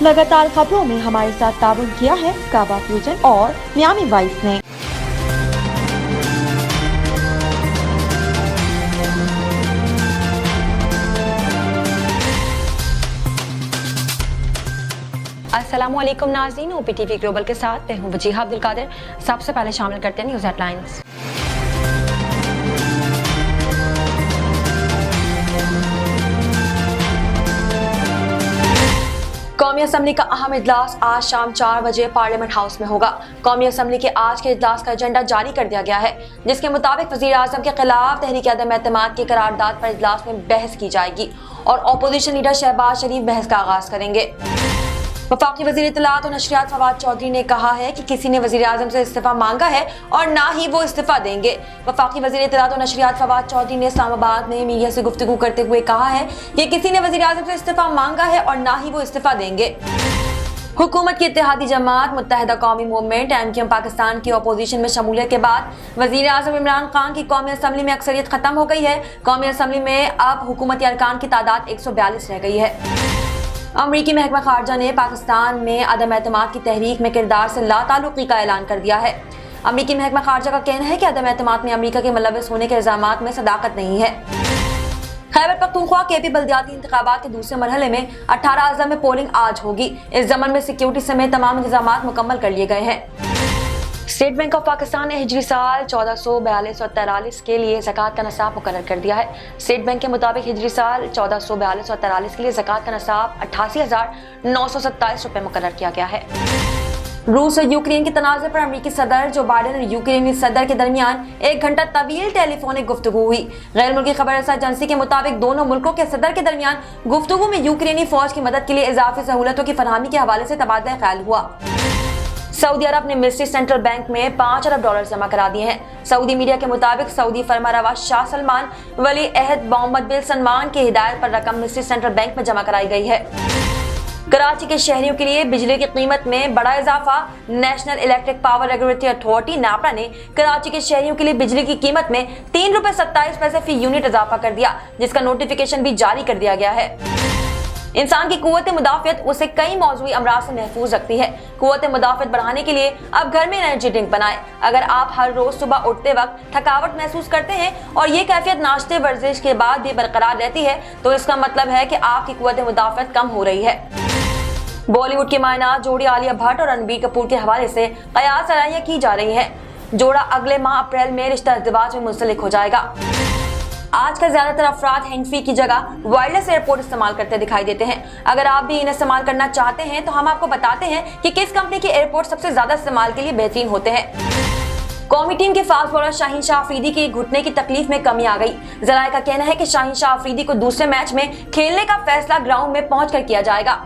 लगातार खबरों में हमारे साथ ताउन किया है काबा फ्यूजन और मियामी वाइस ने। अस्सलामुअलैकुम नाज़रीन, OPTV ग्लोबल के साथ मैं हूं वजीहा अब्दुल कादिर। सबसे पहले शामिल करते हैं न्यूज़ हेडलाइंस। कौमी असम्बली का अहम इजलास आज शाम 4 बजे पार्लियामेंट हाउस में होगा। कौमी असम्बली के आज के इजलास का एजेंडा जारी कर दिया गया है, जिसके मुताबिक वज़ीर आज़म के खिलाफ तहरीक अदम एतमाद की करारदाद पर इजलास में बहस की जाएगी और अपोजिशन लीडर शहबाज शरीफ बहस का आगाज करेंगे। वफाकी वज़ीर इत्तलात और नशरियात फवाद चौधरी ने कहा है कि किसी ने वज़ीर आज़म से इस्तीफा मांगा है और ना ही वो इस्तीफा देंगे। वफाकी वज़ीर इत्तलात और नशरियात फवाद चौधरी ने इस्लामाबाद में मीडिया से गुफ्तगू करते हुए कहा है कि किसी ने वज़ीर आज़म से इस्तीफा मांगा है और ना ही वो इस्तीफा देंगे। हुकूमत की इत्तेहादी जमात मुत्तहिदा कौमी मूवमेंट MQM पाकिस्तान की अपोजिशन में शमूलियत के बाद वज़ीर आज़म इमरान खान की कौमी असम्बली में अक्सरियत खत्म हो गई है। कौमी असम्बली में अब हुकूमती अरकान की तादाद 142 रह गई है। अमरीकी महकमा खारजा ने पाकिस्तान में अदम एतमाद की तहरीक में किरदार से लाताल्लुकी का ऐलान कर दिया है। अमरीकी महकमा खारजा का कहना है कि अदम एतमाद में अमरीका के मुलव्वस होने के इल्जामात में सदाकत नहीं है। खैबर पख्तूनख्वा KP बल्दियाती इंतखाबात के दूसरे मरहले में 18 अज़ा में पोलिंग आज होगी। इस ज़मन में सिक्योरिटी समेत तमाम इंतजामात मुकम्मल कर लिए गए हैं। स्टेट बैंक ऑफ पाकिस्तान ने हिजरी साल 1442 और 43 के लिए ज़कात का नसाब मुकर्रर कर दिया है। स्टेट बैंक के मुताबिक हिजरी साल 1442 और 43 के लिए ज़कात का नसाब 88,927 रुपये मुकर्रर किया गया है। रूस और यूक्रेन के तनाज़े पर अमेरिकी सदर जो बाइडेन और यूक्रेनी सदर के दरमियान 1 घंटा तवील टेलीफोनिक गुफ्तगू हुई। गैर मुल्की खबर रसा एजेंसी के मुताबिक दोनों मुल्कों के सदर के दरमियान गुफ्तगू में यूक्रेनी फौज की मदद के लिए इजाफी सहूलतों की फरहमी के हवाले से तबादला ख्याल हुआ। सऊदी अरब ने मिस्री सेंट्रल बैंक में $5 अरब जमा करा दिए हैं। सऊदी मीडिया के मुताबिक सऊदी फरमारवा शाह सलमान वली अहद मोहम्मद बिन सलमान की हिदायत पर रकम मिस्री सेंट्रल बैंक में जमा कराई गई है। कराची के शहरियों के लिए बिजली की कीमत में बड़ा इजाफा। National electric power regulatory authority NEPRA ने कराची के शहरियों के लिए बिजली की कीमत में ₹3.27 फी यूनिट इजाफा कर दिया, जिसका नोटिफिकेशन भी जारी कर दिया गया है। इंसान की कुव्वत मुदाफ़ियत उसे कई मौजूई अमराज से महफूज रखती है। कुव्वत मुदाफ़ियत बढ़ाने के लिए अब घर में एनर्जी ड्रिंक बनाएं। अगर आप हर रोज सुबह उठते वक्त थकावट महसूस करते हैं और ये कैफियत नाश्ते वर्जिश के बाद भी बरकरार रहती है, तो इसका मतलब है कि आपकी कुव्वत मुदाफ़ियत कम हो रही है। बॉलीवुड के मायना जोड़ी आलिया भट्ट और रणबीर कपूर के हवाले से कयास सराहियां की जा रही है। जोड़ा अगले माह अप्रैल में रिश्ता इज़्दिवाज में मुंसलिक हो जाएगा। आजकल ज्यादातर अफराद हैंड फ्री की जगह वायरलेस एयरपोर्ट इस्तेमाल करते दिखाई देते हैं। अगर आप भी इन्हें इस्तेमाल करना चाहते हैं तो हम आपको बताते हैं कि किस कंपनी के एयरपोर्ट सबसे ज्यादा इस्तेमाल के लिए बेहतरीन होते हैं। कौमी टीम के फास्ट बॉलर शाहीन शाह अफरीदी की घुटने की तकलीफ में कमी आ गई। जराये का कहना है कि शाहीन शाह अफरीदी को दूसरे मैच में खेलने का फैसला ग्राउंड में पहुंचकर किया जाएगा।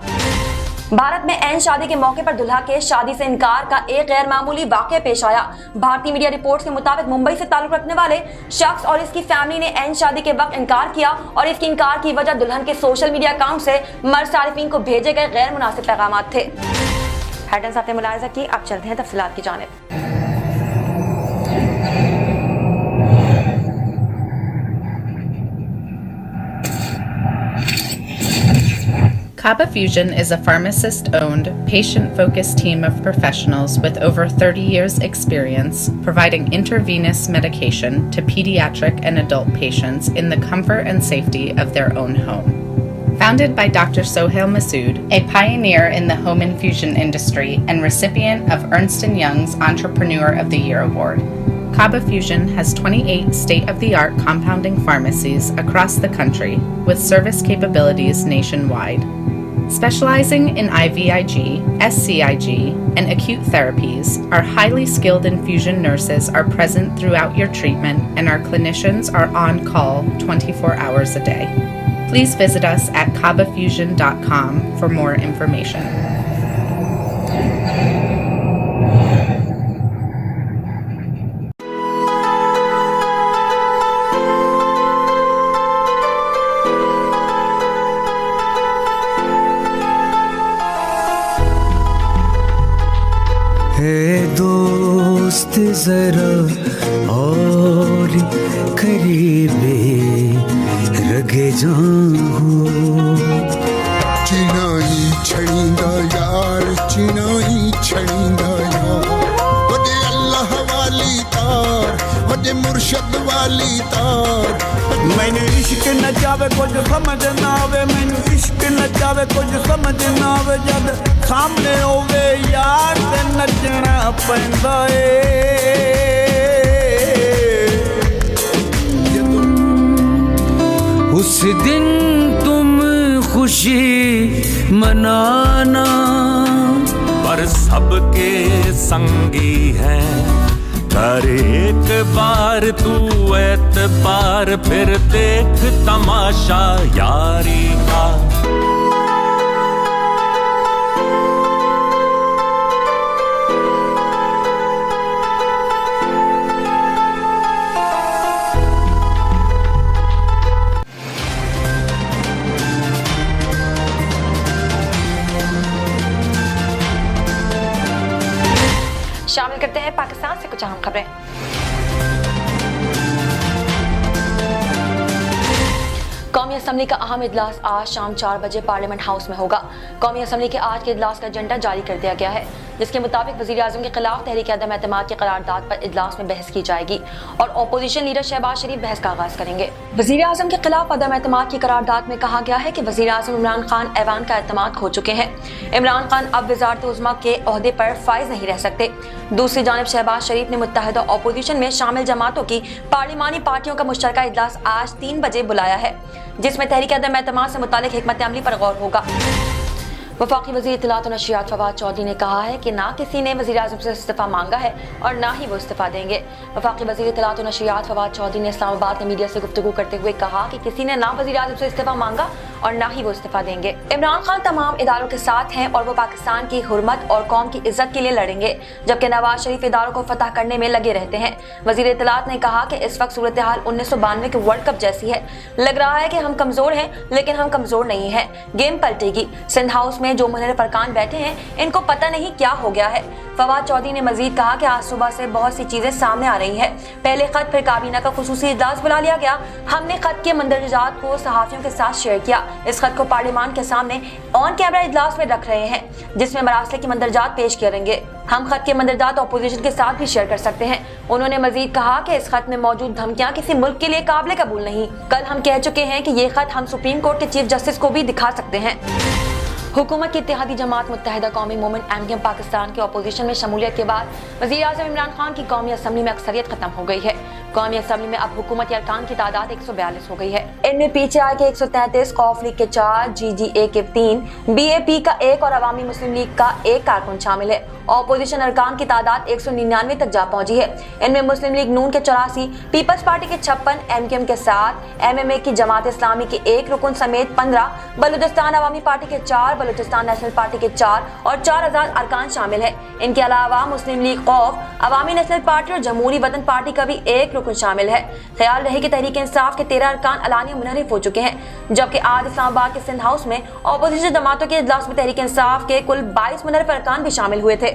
भारत में ऐन शादी के मौके पर दुल्हा के शादी से इनकार का एक गैर मामूली वाक़या पेश आया। भारतीय मीडिया रिपोर्ट्स के मुताबिक मुंबई से ताल्लुक रखने वाले शख्स और इसकी फैमिली ने ऐन शादी के वक्त इनकार किया और इसकी इनकार की वजह दुल्हन के सोशल मीडिया अकाउंट से मर्द सारिफीन को भेजे गए गैर मुनासिब पैगामात थे। हेडलाइंस आपने मुलाहिजा की, अब चलते हैं तफसीलात की जानिब। Kaba Fusion is a pharmacist-owned, patient-focused team of professionals with over 30 years' experience providing intravenous medication to pediatric and adult patients in the comfort and safety of their own home. Founded by Dr. Sohail Masood, a pioneer in the home infusion industry and recipient of Ernst & Young's Entrepreneur of the Year Award, Kaba Fusion has 28 state-of-the-art compounding pharmacies across the country with service capabilities nationwide. Specializing in IVIG, SCIG, and acute therapies, our highly skilled infusion nurses are present throughout your treatment and our clinicians are on call 24 hours a day. Please visit us at kabafusion.com for more information. दोस्त जरा और करीबे रगे जाऊं चिनाई छड़ींदा यार चिनाई छड़ींदा यार वजे अल्लाह वाली तार वजे मुर्शद वाली तार मैंने इश्क न जावे कुछ समझ ना आवे मैंने इश्क न जावे कुछ समझ ना आवे जद सामने होवे यार ते नचना पैंदा उस दिन तुम खुशी मनाना पर सबके संगी हैं कर एक बार तू एतबार फिर देख तमाशा यारी का शामिल करते हैं पाकिस्तान से कुछ अहम खबरें। कौमी असम्बली का अहम इजलास आज शाम 4 बजे पार्लियामेंट हाउस में होगा। कौमी असम्बली के आज के इजलास का एजेंडा जारी कर दिया गया है, जिसके मुताबिक वज़ीर आज़म के खिलाफ तहरीक अदम एतमाद की करारदाद पर इजलास में बहस की जाएगी और अपोजिशन लीडर शहबाज शरीफ बहस का आगाज करेंगे। वज़ीर आज़म के खिलाफ अदम एतमाद की करारदाद में कहा गया है कि वज़ीर आज़म इमरान खान ऐवान का एतमाद खो चुके हैं। इमरान खान अब वज़ारत उज़्मा के ओहदे पर फाइज नहीं रह सकते। दूसरी जानिब शहबाज शरीफ ने मुत्तहिदा अपोजिशन में शामिल जमातों की पार्लिमानी पार्टियों का मुश्तरका इजलास आज 3 बजे बुलाया है, जिसमें तहरीक अदम एतमाद से मुतालिक हिकमत अमली पर गौर होगा। वफाकी वज़ीर इत्तलात और नशरियात फवाद चौधरी ने कहा है कि ना किसी ने वज़ीर आज़म से इस्तीफ़ा मांगा है और ना ही वो इस्तीफ़ा देंगे। वफाकी वज़ीर इत्तलात और नशरियात फवाद चौधरी ने इस्लामाबाद में मीडिया से गुफ्तगू करते हुए कहा कि किसी ने ना वज़ीर आज़म से इस्तीफ़ा मांगा और ना ही वो इस्तीफ़ा देंगे। इमरान खान तमाम इदारों के साथ हैं और वो पाकिस्तान की हुर्मत और कौम की इज्जत के लिए लड़ेंगे, जबकि नवाज शरीफ इदारों को फतह करने में लगे रहते हैं। वज़ीर इत्तलात ने कहा कि इस वक्त सूरत हाल 1992 के वर्ल्ड कप जैसी है। लग रहा है कि हम कमज़ोर हैं, लेकिन हम कमज़ोर नहीं हैं। गेम पलटेगी। सिंध हाउस में जो मुनहर फरकान बैठे हैं, इनको पता नहीं क्या हो गया है। फवाद चौधरी ने मजीद कहा कि आज सुबह से बहुत सी चीजें सामने आ रही हैं। पहले खत, फिर काबीना का खुसूसी इजलास बुला लिया गया। हमने खत के मंदरजात को सहाफियों के साथ शेयर किया। इस खत को पार्लियामान के सामने ऑन कैमरा इजलास में रख रहे हैं, जिसमें मरासले की मंदरजात पेश करेंगे। हम खत के मंदरजात अपोजिशन के साथ भी शेयर कर सकते हैं। उन्होंने मजीद कहा कि इस खत में मौजूद धमकियां किसी मुल्क के लिए काबिल कबूल नहीं। कल हम कह चुके हैं कि ये खत हम सुप्रीम कोर्ट के चीफ जस्टिस को भी दिखा सकते हैं। हुकूमत की इत्तेहादी जमात मुत्तहिदा कौमी मूवमेंट एमकेएम पाकिस्तान के अपोजिशन में शमूलियत के बाद वज़ीर आज़म इमरान खान की कौमी असम्बली में अक्सरियत खत्म हो गई है। कौमी असम्बली में अब हुकूमती अरकान की तादाद 142 हो गई है। इनमें पीटीआई के 133, कौफ लीग के 4, जीजीए के 3, बीएपी का 1 और अवामी मुस्लिम लीग का 1 कारकुन शामिल है। अपोजिशन अरकान की तादाद 199 तक जा पहुंची है। इनमें मुस्लिम लीग नून के 84, पीपल्स पार्टी के 56, एमकेएम के 7, एमएमए की जमात इस्लामी के 1 रुकन समेत 15, बलूचिस्तान अवामी पार्टी के 4, बलूचिस्तान नेशनल पार्टी के 4 और 4000 अरकान शामिल है। इनके अलावा मुस्लिम लीग खौफ, अवामी नेशनल पार्टी और जमहूरी वतन पार्टी का भी 1 रुकन शामिल है। ख्याल रहे कि तहरीक इंसाफ के 13 अरकान अलानिया मुनहरिफ हो चुके हैं, जबकि आज इस्लामाबाद के सिंध हाउस में अपोजिशन जमातों के इजलास में तहरीक इंसाफ के कुल 22 मुनहरिफ अरकान भी शामिल हुए थे।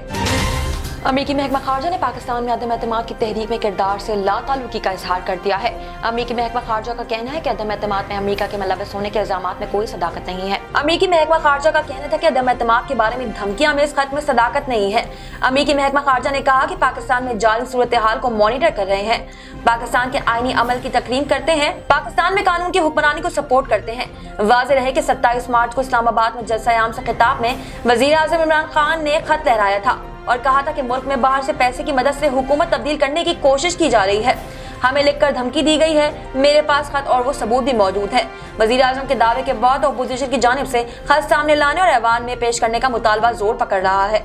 अमेरिकी महकमा खारजा ने पाकिस्तान में अदम एतमाद की तहरीक में किरदार से लाताल्लुकी का इजहार कर दिया है। अमेरिकी महकमा खारजा का कहना है कि अदम एतमाद में अमेरिका के मुलव्वस होने के इल्जामात में कोई सदाकत नहीं है। अमेरिकी महकमा खारजा का कहना था कि अदम एतमाद के बारे में धमकियां में इस खत में सदाकत नहीं है। अमेरिकी महकमा खारजा ने कहा कि पाकिस्तान में जालिम सूरत हाल को मॉनिटर कर रहे हैं, पाकिस्तान के आईनी अमल की तकरीम करते हैं, पाकिस्तान में कानून की हुक्मरानी को सपोर्ट करते हैं। वाज़ेह रहे कि 27 मार्च को इस्लामाबाद में जलसा आम से खिताब में वज़ीर आज़म इमरान खान ने खत लहराया था और कहा था कि मुल्क में बाहर से पैसे की मदद से हुकूमत तब्दील करने की कोशिश की जा रही है। हमें लिखकर धमकी दी गई है। मेरे पास खत और वो सबूत भी मौजूद है। वज़ीर आज़म के दावे के बाद अपोजिशन की जानिब से खत सामने लाने और ऐवान में पेश करने का मुतालबा जोर पकड़ रहा है।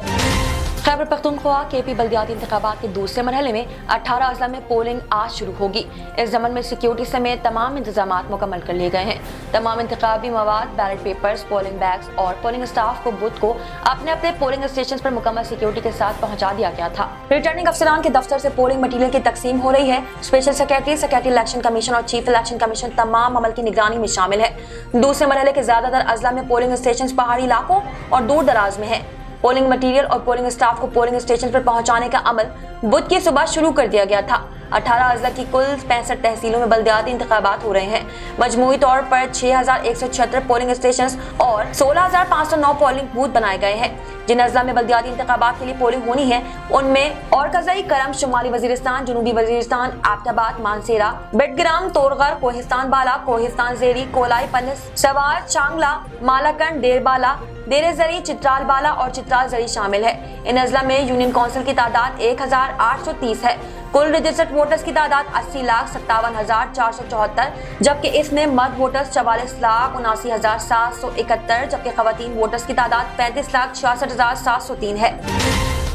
खैबर पख्तूनख्वा केपी बल्दियाती इंतखाबात के दूसरे मरहले में 18 अजला में पोलिंग आज शुरू होगी। इस ज़मन में सिक्योरिटी समेत तमाम इंतजामात मुकम्मल कर लिए गए हैं। तमाम इंतखाबी मवाद, बैलेट पेपर्स, पोलिंग बैग्स और पोलिंग स्टाफ को बुध को अपने अपने पोलिंग स्टेशन पर मुकम्मल सिक्योरिटी के साथ पहुंचा दिया गया था। रिटर्निंग अफसरान के दफ्तर से पोलिंग मटीरियल की तकसीम हो रही है। स्पेशल सेक्रेटरी इलेक्शन कमीशन और चीफ इलेक्शन कमीशन तमाम अमल की निगरानी में शामिल है। दूसरे मरहले के ज्यादातर अजला में पोलिंग स्टेशन पहाड़ी इलाकों और दूर दराज में है। पोलिंग मटीरियल और पोलिंग स्टाफ को पोलिंग स्टेशन पर पहुंचाने का अमल बुध की सुबह शुरू कर दिया गया था। 18 अजला की कुल 65 तहसीलों में बल्दियाती इंतखाबात हो रहे हैं। मजमूई तौर पर 6176 पोलिंग स्टेशन और 16509 पोलिंग बूथ बनाए गए हैं। जिन अजला में बल्दियाती इंतखाबात के लिए पोलिंग होनी है उनमें और कज़ई, करम, शुमाली वजीरिस्तान, जनूबी वजीरिस्तान, आबटाबाद, मानसेरा, बेडग्राम, तोरगर, कोहिस्तान बाला, कोहिस्तान जेरी, कोलाई, पनिस, सवार, चांगला, मालाकंड, देरबाला, देरेजरी, चित्राल बाला और चित्राल जरी शामिल है। इन अजला में यूनियन काउंसिल की तादाद 1830 है। कुल रजिस्टर्ड वोटर्स की तादाद 80,57,474, जबकि इसमें मर्द वोटर्स 44,79,771, जबकि खवातीन वोटर्स की तादाद 35,66,703 है।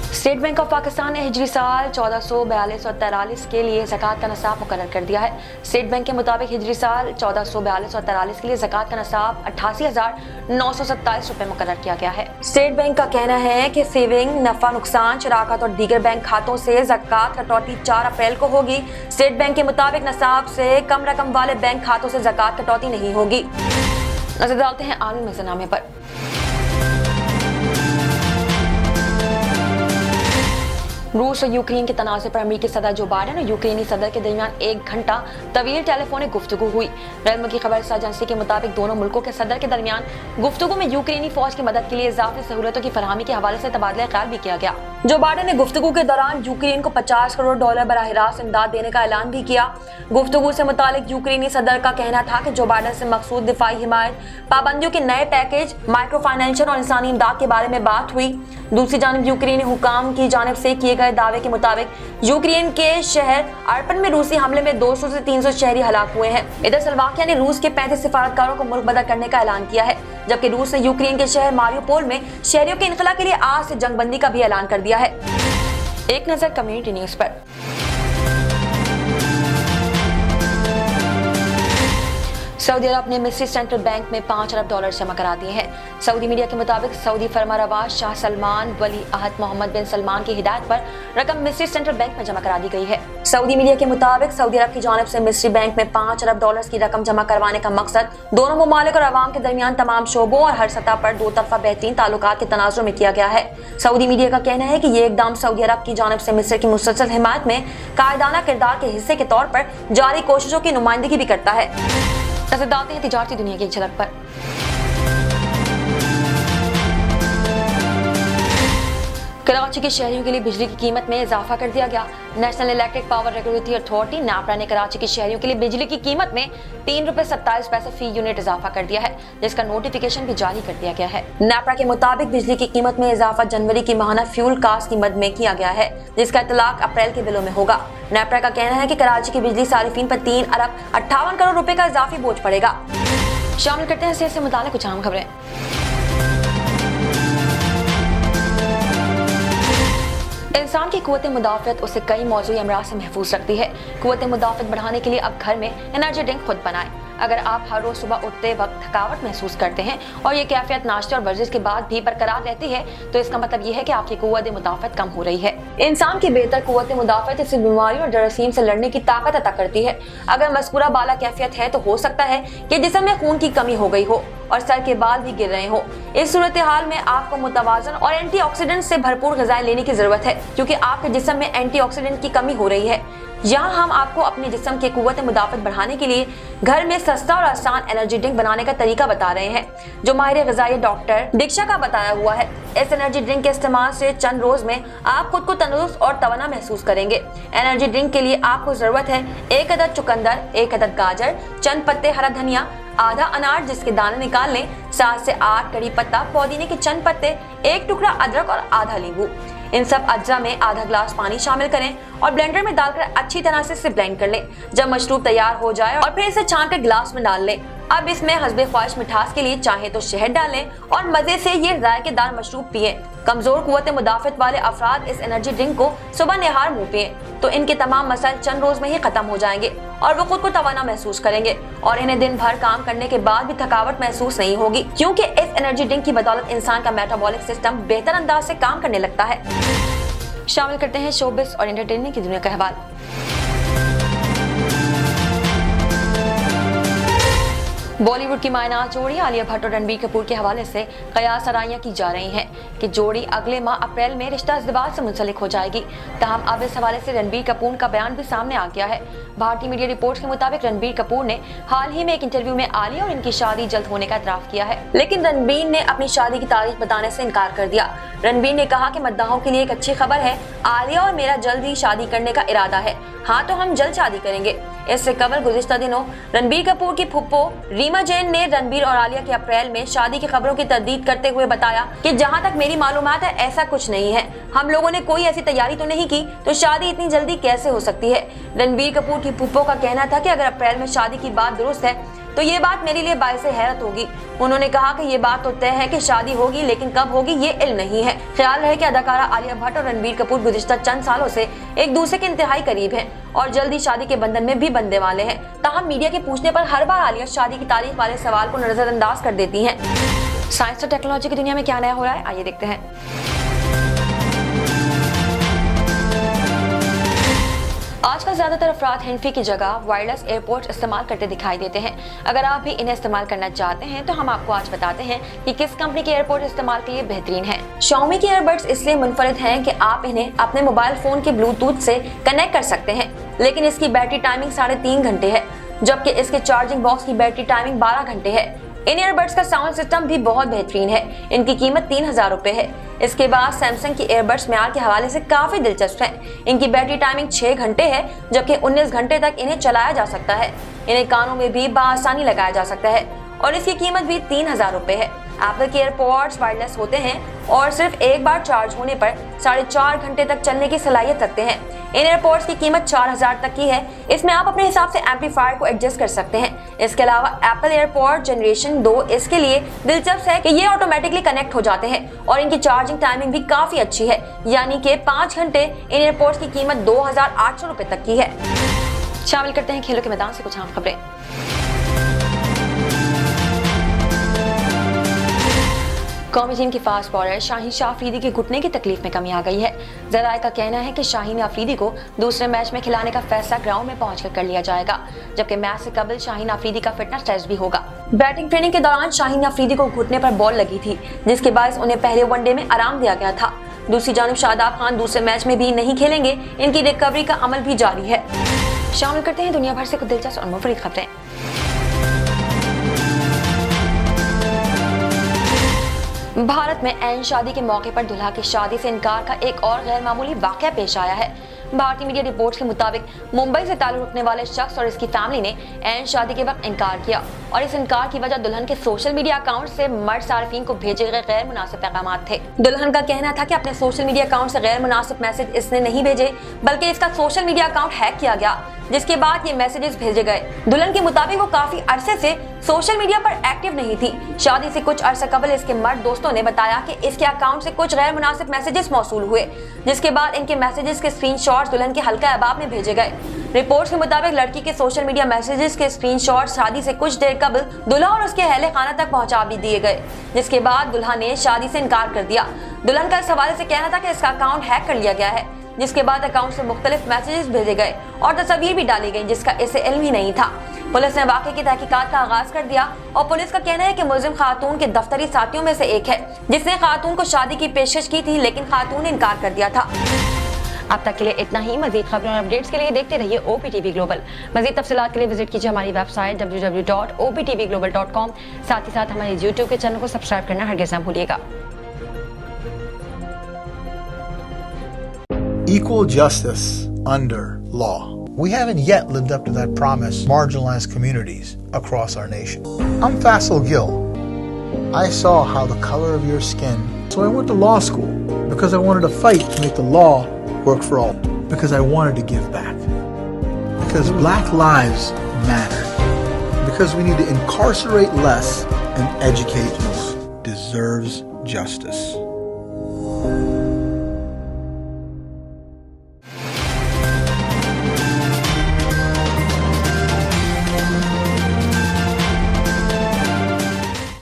स्टेट बैंक ऑफ पाकिस्तान ने हिजरी साल 1442 और 43 के लिए ज़कात का नसाब मुकर्रर कर दिया है। स्टेट बैंक के मुताबिक हिजरी साल 1442 और 43 के लिए ज़कात का नसाब 88,927 रुपए मुकर्रर किया गया है। स्टेट बैंक का कहना है कि सेविंग, नफा नुकसान, शराकत और दीगर बैंक खातों से ज़कात कटौती 4 अप्रैल को होगी। स्टेट बैंक के मुताबिक नसाब से कम रकम वाले बैंक खातों से ज़कात कटौती नहीं होगी। नजर डालते हैं आलमी मंजरनामे पर। रूस और यूक्रेन के तनाज़े पर अमेरिकी सदर जो बाइडेन और यूक्रेनी सदर के दरमियान 1 घंटा तवील टेलीफोनिक गुफ्तगू हुई। रेल मुल्की खबर एजेंसी के मुताबिक दोनों मुल्कों के सदर के दरमियान गुफ्तगू में यूक्रेनी फौज की मदद के लिए इजाफी सहूलतों की फरहमी के हवाले से तबादला ख्याल भी किया गया। जो बाइडेन ने गुफ्तगू के दौरान यूक्रेन को $50 करोड़ बराह रास्त इमदाद देने का ऐलान भी किया। गुफ्तगू से मुतालिक यूक्रेनी सदर का कहना था कि जो बाइडेन से मकसूद दिफाई हिमायत, पाबंदियों के नए पैकेज, माइक्रो फाइनेंशियल और इंसानी इमदाद के बारे में बात हुई। दूसरी जानिब यूक्रेनी हुकाम की जानिब से किए गए दावे के मुताबिक यूक्रेन के शहर अर्पन में रूसी हमले में 200 से 300 शहरी हलाक हुए हैं। इधर स्लोवाकिया ने रूस के 35 सिफारतकारों को मुल्क बदर करने का ऐलान किया है, जबकि रूस ने यूक्रेन के शहर मारियोपोल में शहरियों के इनखला के लिए आज से जंगबंदी का भी ऐलान कर दिया है। एक नजर कम्युनिटी न्यूज पर। सऊदी अरब ने मिस्री सेंट्रल बैंक में $5 अरब जमा करा दिए हैं। सऊदी मीडिया के मुताबिक सऊदी फरमारवा शाह सलमान वली अहद मोहम्मद बिन सलमान की हिदायत पर रकम मिस्री सेंट्रल बैंक में जमा करा दी गई है। सऊदी मीडिया के मुताबिक सऊदी अरब की जानिब से मिस्री बैंक में $5 अरब की रकम जमा करवाने का मकसद दोनों ममालिक और अवाम के दरमियान तमाम शोबों और हर सतह पर दो तरफा बेहतरीन ताल्लुकात के तनाजुर में किया गया है। सऊदी मीडिया का कहना है कि ये इकदाम सऊदी अरब की जानिब से मिस्र की मुसलसल हिमायत में कायदाना किरदार के हिस्से के तौर पर जारी कोशिशों की नुमाइंदगी भी करता है। नजर डालते हैं तिजारती दुनिया की एक झलक पर। कराची के शहरियों के लिए बिजली की कीमत में इजाफा कर दिया गया। National electric power regulatory authority NEPRA ने कराची के शहरियों के लिए बिजली की कीमत में ₹3.27 फी यूनिट इजाफा कर दिया है, जिसका नोटिफिकेशन भी जारी कर दिया गया है। नैपरा के मुताबिक बिजली की कीमत में इजाफा जनवरी की माहाना फ्यूल कास्ट की मद में किया गया है, जिसका इतलाक अप्रैल के बिलों में होगा। नैपरा का कहना है कि कराची की बिजली सारिफीन पर ₹3 अरब 58 करोड़ का इजाफी बोझ पड़ेगा। शामिल करते हैं सेहत से मुताल्लिक़ कुछ अहम खबरें। इंसान की कुव्वत मुदाफ़त उसे कई मौजूदी अमराज से महफूज रखती है। कुव्वत मुदाफ़त बढ़ाने के लिए अब घर में एनर्जी ड्रिंक खुद बनाएं। अगर आप हर रोज सुबह उठते वक्त थकावट महसूस करते हैं और ये कैफियत नाश्ते और वर्जिश के बाद भी बरकरार रहती है, तो इसका मतलब ये है कि आपकी कुव्वत मुदाफ़त कम हो रही है। इंसान की बेहतर कुव्वत मुदाफ़त इसे बीमारी और जरासीम से लड़ने की ताकत अता करती है। अगर मज़कूरा बाला कैफियत है तो हो सकता है कि जिस्म में खून की कमी हो गई हो और सर के बाल भी गिर रहे हो। इस सूरत हाल में आपको मुतवाज़न और एंटीऑक्सीडेंट से भरपूर ग़िज़ाएं लेने की जरूरत है, क्योंकि आपके जिस्म में एंटीऑक्सीडेंट की कमी हो रही है। यहाँ हम आपको अपने जिस्म के कुव्वत मुदाफ़त बढ़ाने के लिए घर में सस्ता और आसान एनर्जी ड्रिंक बनाने का तरीका बता रहे हैं, जो माहिर ग़िज़ाई डॉक्टर दीक्षा का बताया हुआ है। इस एनर्जी ड्रिंक के इस्तेमाल से चंद रोज में आप खुद को तंदुरुस्त और तवाना महसूस करेंगे। एनर्जी ड्रिंक के लिए आपको जरूरत है 1 अदद चुकंदर, 1 अदद गाजर, चंद पत्ते हरा धनिया, आधा अनार जिसके दाने निकाल लें, 7 से 8 कड़ी पत्ता, पुदीने के चंद पत्ते, 1 टुकड़ा अदरक और आधा नींबू। इन सब अज्जा में आधा ग्लास पानी शामिल करें और ब्लेंडर में डालकर अच्छी तरह से इसे ब्लेंड कर लें। जब मशरूब तैयार हो जाए और फिर इसे छान कर ग्लास में डाल लें। अब इसमें हस्बे ख्वाहिश मिठास के लिए चाहे तो शहद डालें और मजे से ये जायकेदार मशरूब पिए। कमजोर कुव्वत मुदाफ़त वाले अफराद इस एनर्जी ड्रिंक को सुबह निहार मुँह पिए तो इनके तमाम मसाइल चंद रोज में ही खत्म हो जाएंगे और वो खुद को तवाना महसूस करेंगे और इन्हें दिन भर काम करने के बाद भी थकावट महसूस नहीं होगी, क्योंकि इस एनर्जी ड्रिंक की बदौलत इंसान का मेटाबॉलिक सिस्टम बेहतर अंदाज से काम करने लगता है। शामिल करते हैं शोबिस और एंटरटेनमेंट की दुनिया का अहवाल। बॉलीवुड की मायनाज जोड़ी आलिया भट्ट और रणबीर कपूर के हवाले से कयास आराइयां की जा रही हैं कि जोड़ी अगले माह अप्रैल में रिश्ता इज़्दिवाज से मुंसलिक हो जाएगी। तहम अब इस हवाले से रणबीर कपूर का बयान भी सामने आ गया है। भारतीय मीडिया रिपोर्ट्स के मुताबिक रणबीर कपूर ने हाल ही में एक इंटरव्यू में आलिया और इनकी शादी जल्द होने का इतराफ किया है, लेकिन रणबीर ने अपनी शादी की तारीख बताने से इनकार कर दिया। रणबीर ने कहा कि मद्दाहों के लिए एक अच्छी खबर है, आलिया और मेरा जल्द ही शादी करने का इरादा है। हाँ, तो हम जल्द शादी करेंगे। इससे कबल गुज़िश्ता दिनों रणबीर कपूर की फुप्पो रीमा जैन ने रणबीर और आलिया के अप्रैल में शादी की खबरों की तरदीद करते हुए बताया कि जहां तक मेरी मालूमात है ऐसा कुछ नहीं है, हम लोगों ने कोई ऐसी तैयारी तो नहीं की, तो शादी इतनी जल्दी कैसे हो सकती है। रणबीर कपूर की फुप्पो का कहना था कि अगर अप्रैल में शादी की बात दुरुस्त है तो ये बात मेरे लिए बाइसे हैरत होगी। उन्होंने कहा कि ये बात तो तय है कि शादी होगी, लेकिन कब होगी ये इल्म नहीं है। ख्याल है कि अदाकारा आलिया भट्ट और रणबीर कपूर गुज़िश्ता चंद सालों से एक दूसरे के इंतहाई करीब हैं और जल्दी शादी के बंधन में भी बंधने वाले हैं। ताहम मीडिया के पूछने पर हर बार आलिया शादी की तारीख वाले सवाल को नजरअंदाज कर देती हैं। साइंस और टेक्नोलॉजी की दुनिया में क्या नया हो रहा है, आइए देखते हैं। आजकल ज्यादातर अफराद हैंडफ्री की जगह वायरलेस एयरपोर्ट्स इस्तेमाल करते दिखाई देते हैं। अगर आप भी इन्हें इस्तेमाल करना चाहते हैं तो हम आपको आज बताते हैं कि किस कंपनी के एयरपोर्ट इस्तेमाल के लिए बेहतरीन है। Xiaomi के ईयरबड्स इसलिए मुनफरिद हैं कि आप इन्हें अपने मोबाइल फोन के ब्लूटूथ से कनेक्ट कर सकते हैं, लेकिन इसकी बैटरी टाइमिंग 3.5 घंटे है, जबकि इसके चार्जिंग बॉक्स की बैटरी टाइमिंग 12 घंटे है। इन ईयरबड्स का साउंड सिस्टम भी बहुत बेहतरीन है। इनकी कीमत 3000 रुपए है। इसके बाद सैमसंग की ईयरबड्स म्यार के हवाले से काफी दिलचस्प हैं। इनकी बैटरी टाइमिंग 6 घंटे है, जबकि 19 घंटे तक इन्हें चलाया जा सकता है। इन्हें कानों में भी बआसानी लगाया जा सकता है और इसकी कीमत भी 3000 रुपए है। एप्पल के एयरपॉड्स वायरलेस होते हैं और सिर्फ एक बार चार्ज होने पर 4.5 घंटे तक चलने की सलाहियत रखते हैं। इन एयरपॉड्स की कीमत 4000 तक की है। इसमें आप अपने हिसाब से एम्पलीफायर को एडजस्ट कर सकते हैं। इसके अलावा एप्पल एयरपॉड जनरेशन 2 इसके लिए दिलचस्प है कि ये ऑटोमेटिकली कनेक्ट हो जाते हैं और इनकी चार्जिंग टाइमिंग भी काफी अच्छी है, यानी कि 5 घंटे। इन एयरपॉड्स की कीमत 2800 रुपए तक की है। शामिल करते हैं खेलों के मैदान से कुछ अहम खबरें। कौमी टीम की फास्ट बॉलर शाहीन शाह अफरीदी के घुटने की तकलीफ में कमी आ गई है। जराए का कहना है कि शाहीन अफरीदी को दूसरे मैच में खिलाने का फैसला ग्राउंड में पहुंचकर कर लिया जाएगा, जबकि मैच से कबल शाहीन अफरीदी का फिटनेस टेस्ट भी होगा। बैटिंग ट्रेनिंग के दौरान शाहीन अफरीदी को घुटने पर बॉल लगी थी, जिसके बायस उन्हें पहले वनडे में आराम दिया गया था। दूसरी जानब शादाब खान दूसरे मैच में भी नहीं खेलेंगे। इनकी रिकवरी का अमल भी जारी है। शामिल करते हैं दुनिया भर से कुछ दिलचस्प और मुफरीद खबरें। भारत में ऐन शादी के मौके पर दुल्हा की शादी से इनकार का एक और गैर मामूली वाकया पेश आया है। भारतीय मीडिया रिपोर्ट्स के मुताबिक मुंबई से ताल्लुक रखने वाले शख्स और इसकी फैमिली ने ऐन शादी के वक्त इनकार किया और इस इनकार की वजह दुल्हन के सोशल मीडिया अकाउंट से मर्द सार्फिन को भेजे गए गैर मुनासिब पैगाम थे। दुल्हन का कहना था कि अपने सोशल मीडिया अकाउंट से गैर मुनासिब मैसेज इसने नहीं भेजे, बल्कि इसका सोशल मीडिया अकाउंट हैक किया गया, जिसके बाद ये मैसेजेस भेजे गए। दुल्हन के मुताबिक वो काफी अरसे से सोशल मीडिया पर एक्टिव नहीं थी। शादी से कुछ अरसा कबल इसके मर्द दोस्तों ने बताया कि इसके अकाउंट से कुछ गैर मुनासिब मैसेजेस मौसूल हुए, जिसके बाद इनके मैसेजेस के स्क्रीनशॉट्स दुल्हन के हल्का अहबाब में भेजे गए। रिपोर्ट्स के मुताबिक लड़की के सोशल मीडिया मैसेजेस के स्क्रीनशॉट्स शादी से कुछ देर कबल दुल्हा और उसके अहले खाना तक पहुंचा भी दिए गए, जिसके बाद दुल्हा ने शादी से इनकार कर दिया। दुल्हन का इस हवाले से कहना था कि इसका अकाउंट हैक कर लिया गया है, जिसके बाद अकाउंट से मुख्तलिफ मैसेजेस भेजे गए और तस्वीर भी डाली गई, जिसका इसे इल्म ही नहीं था। पुलिस ने वाक़े की तहकीकात का आगाज कर दिया और पुलिस का कहना है कि मुलजिम खातून के दफ्तरी साथियों में से एक है, जिसने खातून को शादी की पेशकश की थी, लेकिन खातून ने इनकार कर दिया था। अब तक के लिए इतना ही। मजीद खबरों और अपडेट्स के लिए देखते रहिए OPTV ग्लोबल। मजीद तफसीलात के लिए विजिट कीजिए हमारी वेबसाइट www.optvglobal.com। साथ ही साथ हमारे YouTube के चैनल को सब्सक्राइब करना हरगिज़ ना भूलिएगा। Equal justice under law. We haven't yet lived up to that promise to marginalized communities across our nation. I'm Faisal Gill. I saw how the color of your skin, so I went to law school because I wanted to fight to make the law work for all, because I wanted to give back, because black lives matter, because we need to incarcerate less and educate most deserves justice.